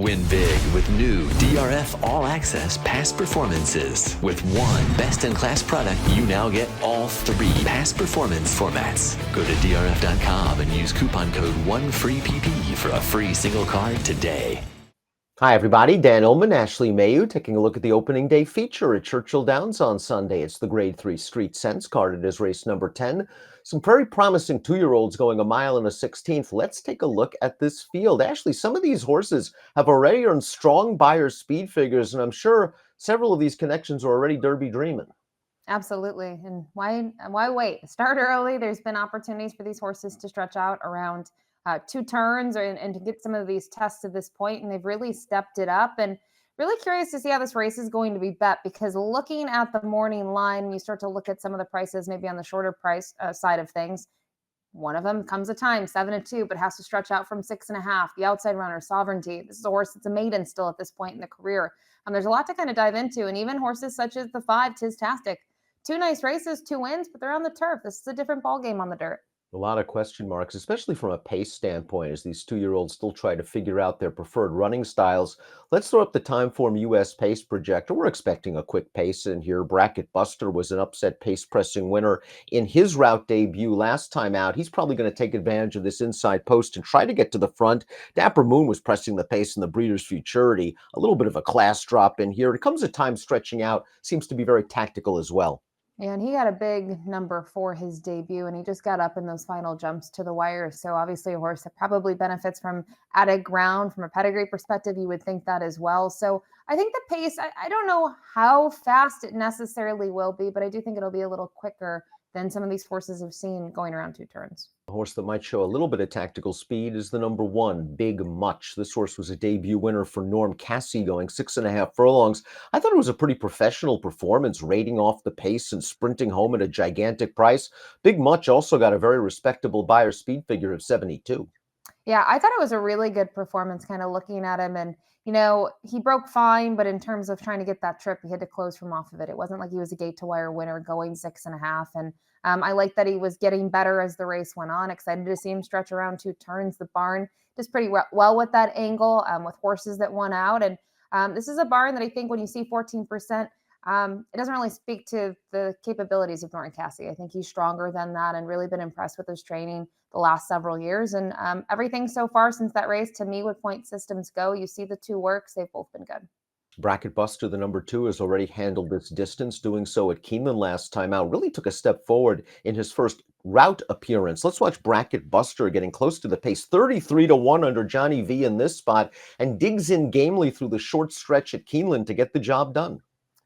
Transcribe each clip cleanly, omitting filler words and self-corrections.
Win big with new DRF All Access past performances. With one best-in-class product, you now get all three past performance formats. Go to DRF.com and use coupon code ONEFREEPP for a free single card today. Hi, everybody. Dan Illman, Ashley Mailloux, taking a look at the opening day feature at Churchill Downs on Sunday. It's the Grade 3 Street Sense, carded as race number 10. Some very promising 2-year-olds going a mile and a 16th. Let's take a look at this field. Ashley, some of these horses have already earned strong buyer speed figures, and I'm sure several of these connections are already Derby dreaming. Absolutely. And why wait? Start early. There's been opportunities for these horses to stretch out around 2 turns and to get some of these tests to this point, and they've really stepped it up. And really curious to see how this race is going to be bet, because looking at the morning line, you start to look at some of the prices, maybe on the shorter price side of things. One of them comes a time 7-2, but has to stretch out from 6.5. The outside runner, Sovereignty. This is a horse that's a maiden still at this point in the career. There's a lot to kind of dive into, and even horses such as the 5, Tistastic. 2 nice races, 2 wins, but they're on the turf. This is a different ball game on the dirt. A lot of question marks, especially from a pace standpoint, as these 2-year-olds still try to figure out their preferred running styles. Let's throw up the Timeform US pace projector. We're expecting a quick pace in here. Bracket Buster was an upset pace pressing winner in his route debut last time out. He's probably going to take advantage of this inside post and try to get to the front. Dapper Moon was pressing the pace in the Breeders' Futurity. A little bit of a class drop in here. It comes at time stretching out. Seems to be very tactical as well. Yeah, and he got a big number for his debut, and he just got up in those final jumps to the wire. So obviously a horse that probably benefits from added ground. From a pedigree perspective, you would think that as well. So I think the pace, I don't know how fast it necessarily will be, but I do think it'll be a little quicker than some of these horses have seen going around 2 turns. A horse that might show a little bit of tactical speed is the number 1, Big Much. This horse was a debut winner for Norm Cassie, going 6.5 furlongs. I thought it was a pretty professional performance, rating off the pace and sprinting home at a gigantic price. Big Much also got a very respectable buyer speed figure of 72. Yeah, I thought it was a really good performance, kind of looking at him. And, he broke fine, but in terms of trying to get that trip, he had to close from off of it. It wasn't like he was a gate to wire winner going 6.5. And I like that he was getting better as the race went on. Excited to see him stretch around 2 turns. The barn does pretty well with that angle, with horses that won out. And this is a barn that I think when you see 14%, it doesn't really speak to the capabilities of Norton Cassie. I think he's stronger than that, and really been impressed with his training the last several years. And everything so far since that race, to me, with point systems go, you see the 2 works. They've both been good. Bracket Buster, the number 2, has already handled this distance, doing so at Keeneland last time out. Really took a step forward in his first route appearance. Let's watch Bracket Buster getting close to the pace. 33-1 under Johnny V in this spot, and digs in gamely through the short stretch at Keeneland to get the job done.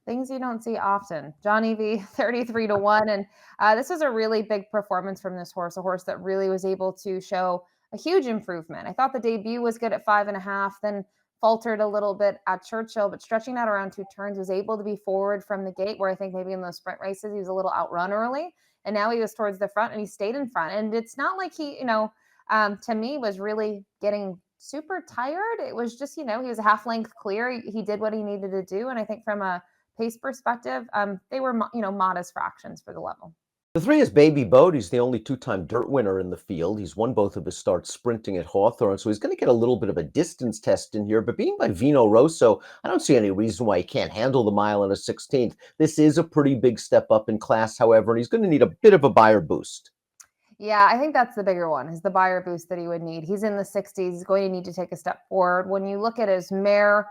Things you don't see often. Johnny V, 33-1. And this was a really big performance from this horse, a horse that really was able to show a huge improvement. I thought the debut was good at 5.5, then faltered a little bit at Churchill, but stretching out around 2 turns, was able to be forward from the gate, where I think maybe in those sprint races, he was a little outrun early. And now he was towards the front, and he stayed in front. And it's not like he, to me, was really getting super tired. It was just, he was a half length clear. He did what he needed to do. And I think from a pace perspective, they were, modest fractions for the level. The 3 is Baby Boat. He's the only 2-time dirt winner in the field. He's won both of his starts sprinting at Hawthorne, so he's going to get a little bit of a distance test in here. But being by Vino Rosso, I don't see any reason why he can't handle the mile and a 16th. This is a pretty big step up in class, however, and he's going to need a bit of a buyer boost. Yeah, I think that's the bigger one, is the buyer boost that he would need. He's in the 60s. He's going to need to take a step forward. When you look at his mare,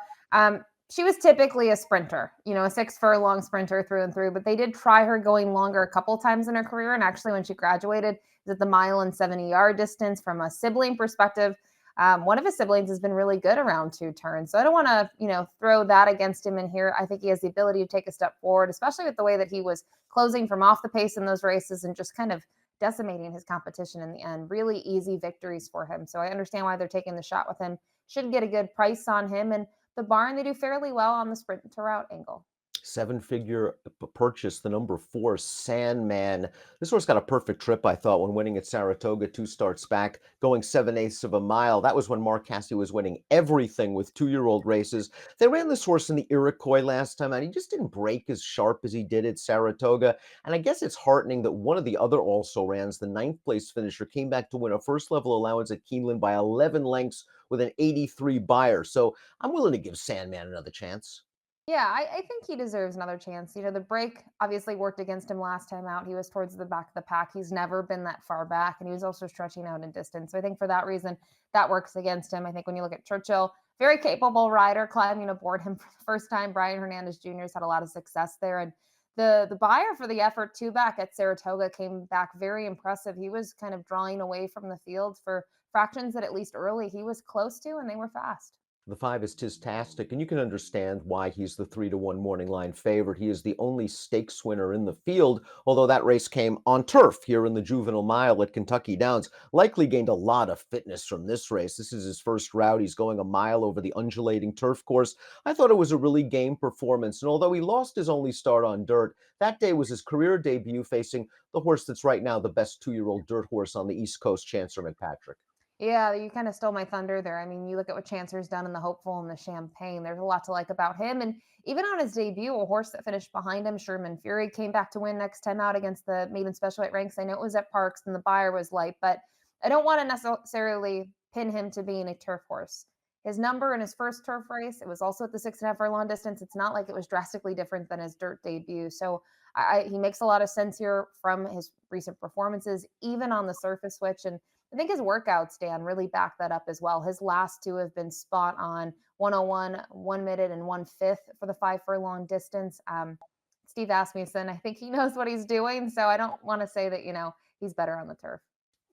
she was typically a sprinter, a 6 furlong sprinter through and through, but they did try her going longer a couple times in her career. And actually, when she graduated, is at the mile and 70-yard distance. From a sibling perspective, one of his siblings has been really good around 2 turns. So I don't want to, throw that against him in here. I think he has the ability to take a step forward, especially with the way that he was closing from off the pace in those races and just kind of decimating his competition in the end. Really easy victories for him. So I understand why they're taking the shot with him. Should get a good price on him. And the barn, they do fairly well on the sprint to route angle. 7-figure purchase, the number 4, Sandman. This horse got a perfect trip, I thought, when winning at Saratoga 2 starts back, going 7/8 of a mile. That was when Mark Casse was winning everything with 2-year-old races. They ran this horse in the Iroquois last time, and he just didn't break as sharp as he did at Saratoga. And I guess it's heartening that one of the other also-rans, the 9th place finisher, came back to win a first-level allowance at Keeneland by 11 lengths with an 83 buyer. So I'm willing to give Sandman another chance. Yeah, I think he deserves another chance. The break obviously worked against him last time out. He was towards the back of the pack. He's never been that far back, and he was also stretching out in distance. So I think for that reason, that works against him. I think when you look at Churchill, very capable rider climbing aboard him for the first time. Brian Hernandez Jr. has had a lot of success there, and the buyer for the effort two back at Saratoga came back very impressive. He was kind of drawing away from the field for fractions that at least early he was close to, and they were fast. The 5 is Tistastic, and you can understand why he's the 3-1 morning line favorite. He is the only stakes winner in the field, although that race came on turf here in the Juvenile Mile at Kentucky Downs. Likely gained a lot of fitness from this race. This is his first route. He's going a mile over the undulating turf course. I thought it was a really game performance, and although he lost his only start on dirt, that day was his career debut facing the horse that's right now the best 2-year-old dirt horse on the East Coast, Chancer McPatrick. Yeah, you kind of stole my thunder there. I mean, you look at what Chancer's done in the Hopeful and the Champagne. There's a lot to like about him. And even on his debut, a horse that finished behind him, Sherman Fury, came back to win next time out against the maiden special weight ranks. I know it was at Parks and the buyer was light, but I don't want to necessarily pin him to being a turf horse. His number in his first turf race, it was also at the 6.5 furlong distance. It's not like it was drastically different than his dirt debut. So he makes a lot of sense here from his recent performances, even on the surface switch. And I think his workouts, Dan, really back that up as well. His last two have been spot on 101, 1 minute, and 1/5 for the 5 furlong distance. Steve Asmussen, I think he knows what he's doing. So I don't want to say that, he's better on the turf.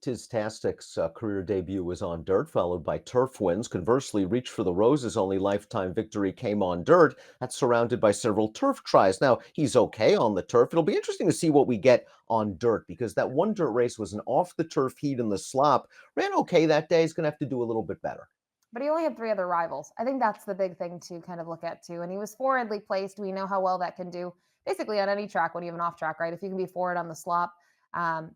Tistastic's career debut was on dirt, followed by turf wins. Conversely, Reach for the Roses' only lifetime victory came on dirt. That's surrounded by several turf tries. Now, he's okay on the turf. It'll be interesting to see what we get on dirt because that one dirt race was an off-the-turf heat in the slop. Ran okay that day. He's going to have to do a little bit better. But he only had three other rivals. I think that's the big thing to kind of look at too. And he was forwardly placed. We know how well that can do basically on any track when you have an off track, right? If you can be forward on the slop,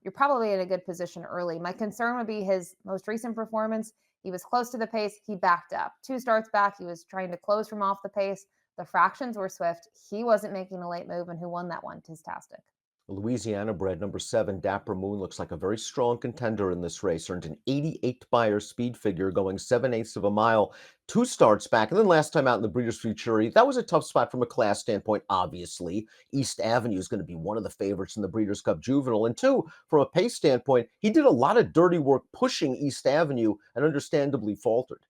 you're probably in a good position early. My concern would be his most recent performance. He was close to the pace. He backed up. Two starts back, he was trying to close from off the pace. The fractions were swift. He wasn't making a late move. And who won that one? Tistastic. Louisiana bred number 7, Dapper Moon, looks like a very strong contender in this race. Earned an 88 buyer speed figure, going 7/8 of a mile, two starts back. And then last time out in the Breeders' Futurity, that was a tough spot from a class standpoint, obviously. East Avenue is going to be one of the favorites in the Breeders' Cup Juvenile. And two, from a pace standpoint, he did a lot of dirty work pushing East Avenue and understandably faltered.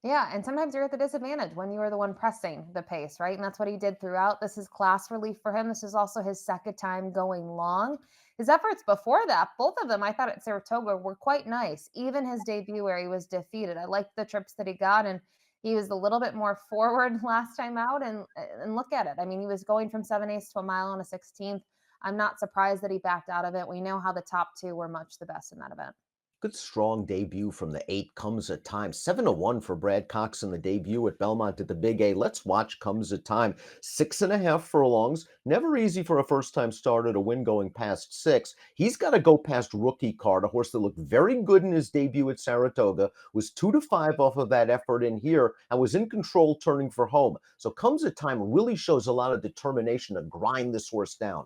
Yeah, and sometimes you're at the disadvantage when you are the one pressing the pace, right? And that's what he did throughout. This is class relief for him. This is also his second time going long. His efforts before that, both of them, I thought at Saratoga were quite nice. Even his debut where he was defeated. I liked the trips that he got, and he was a little bit more forward last time out. And look at it. I mean, he was going from 7/8 to a mile on a 16th. I'm not surprised that he backed out of it. We know how the top two were much the best in that event. Good strong debut from the 8 Comes a Time. 7-1 for Brad Cox in the debut at Belmont at the Big A. Let's watch Comes a Time. 6.5 furlongs. Never easy for a first-time starter to win going past 6. He's got to go past Rookie Card, a horse that looked very good in his debut at Saratoga, was 2-5 off of that effort in here, and was in control turning for home. So Comes a Time really shows a lot of determination to grind this horse down.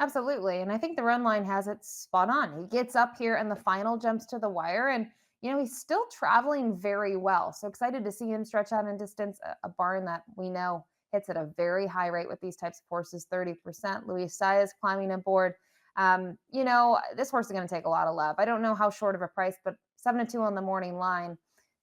Absolutely. And I think the run line has it spot on. He gets up here and the final jumps to the wire. And, he's still traveling very well. So excited to see him stretch out in distance, a barn that we know hits at a very high rate with these types of horses, 30%. Luis Saez climbing aboard. This horse is going to take a lot of love. I don't know how short of a price, but 7-2 on the morning line.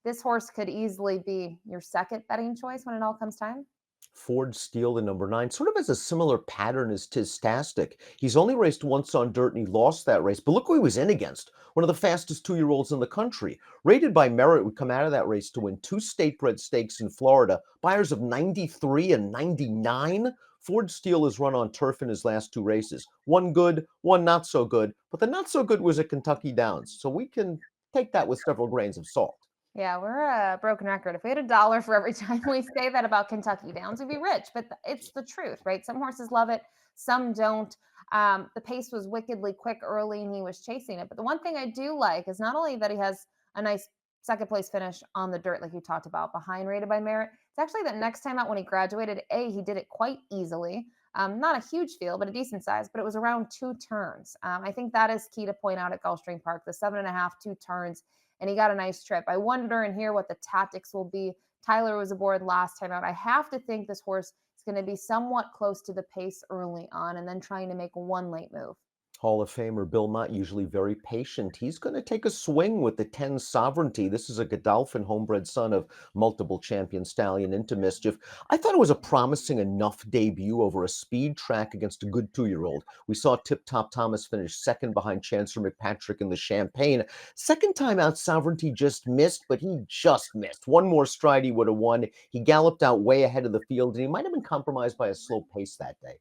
This horse could easily be your second betting choice when it all comes time. Ford Steele, the number 9, sort of has a similar pattern as Tistastic. He's only raced once on dirt and he lost that race. But look who he was in against. One of the fastest 2-year-olds in the country. Rated by Merit would come out of that race to win 2 state-bred stakes in Florida. Buyers of 93 and 99. Ford Steele has run on turf in his last 2 races. One good, one not so good. But the not so good was at Kentucky Downs. So we can take that with several grains of salt. Yeah, we're a broken record. If we had $1 for every time we say that about Kentucky Downs, we'd be rich. But it's the truth, right? Some horses love it, some don't. The pace was wickedly quick early, and he was chasing it. But the one thing I do like is not only that he has a nice second place finish on the dirt, like you talked about, behind Rated by Merit. It's actually that next time out when he graduated, he did it quite easily. Not a huge field, but a decent size. But it was around 2 turns. I think that is key to point out at Gulfstream Park. The 7.5, 2 turns. and he got a nice trip. I wonder in here what the tactics will be. Tyler was aboard last time out. I have to think this horse is going to be somewhat close to the pace early on and then trying to make one late move. Hall of Famer Bill Mott, usually very patient. He's going to take a swing with the 10 Sovereignty. This is a Godolphin homebred son of multiple champion stallion Into Mischief. I thought it was a promising enough debut over a speed track against a good 2-year-old. We saw Tip Top Thomas finish second behind Chancellor McPatrick in the Champagne. Second time out, Sovereignty just missed, but he just missed. One more stride, he would have won. He galloped out way ahead of the field, and he might have been compromised by a slow pace that day.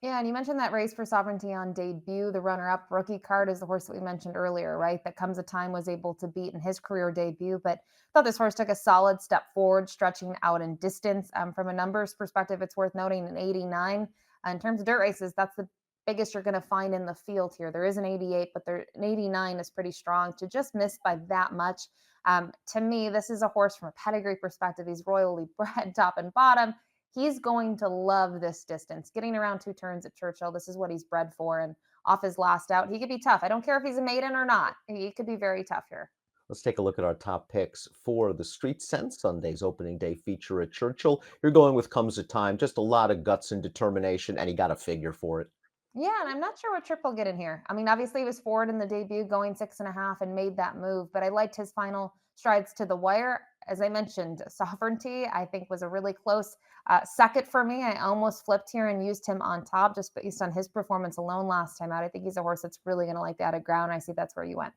Yeah, and you mentioned that race for Sovereignty on debut. The runner-up Rookie Card is the horse that we mentioned earlier, right? That Comes a Time was able to beat in his career debut, but I thought this horse took a solid step forward, stretching out in distance. From a numbers perspective, it's worth noting an 89. In terms of dirt races, that's the biggest you're going to find in the field here. There is an 88, but an 89 is pretty strong. To just miss by that much, to me, this is a horse from a pedigree perspective. He's royally bred top and bottom. He's going to love this distance. Getting around 2 turns at Churchill, this is what he's bred for. And off his last out, he could be tough. I don't care if he's a maiden or not. He could be very tough here. Let's take a look at our top picks for the Street Sense Sunday's opening day feature at Churchill. You're going with Comes a Time, just a lot of guts and determination, and he got a figure for it. Yeah, and I'm not sure what Trip will get in here. I mean, obviously he was forward in the debut, going 6.5 and made that move, but I liked his final strides to the wire. As I mentioned, Sovereignty, I think, was a really close second for me. I almost flipped here and used him on top just based on his performance alone last time out. I think he's a horse that's really going to like the out of ground. I see that's where you went.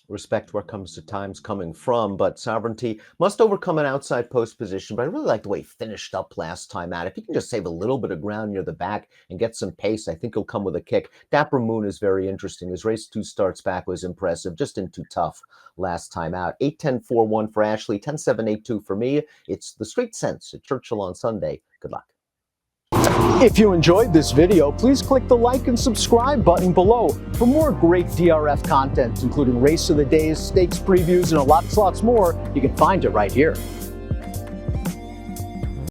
Respect where Comes to Time's coming from, but Sovereignty must overcome an outside post position. But I really like the way he finished up last time out. If he can just save a little bit of ground near the back and get some pace, I think he'll come with a kick. Dapper Moon is very interesting. His race 2 starts back was impressive, just in too tough last time out. 8-10-4-1 for Ashley, 10-7-8-2 for me. It's the Street Sense at Churchill on Sunday. Good luck. If you enjoyed this video, please click the like and subscribe button below for more great DRF content, including race of the days, stakes previews, and lots more. You can find it right here.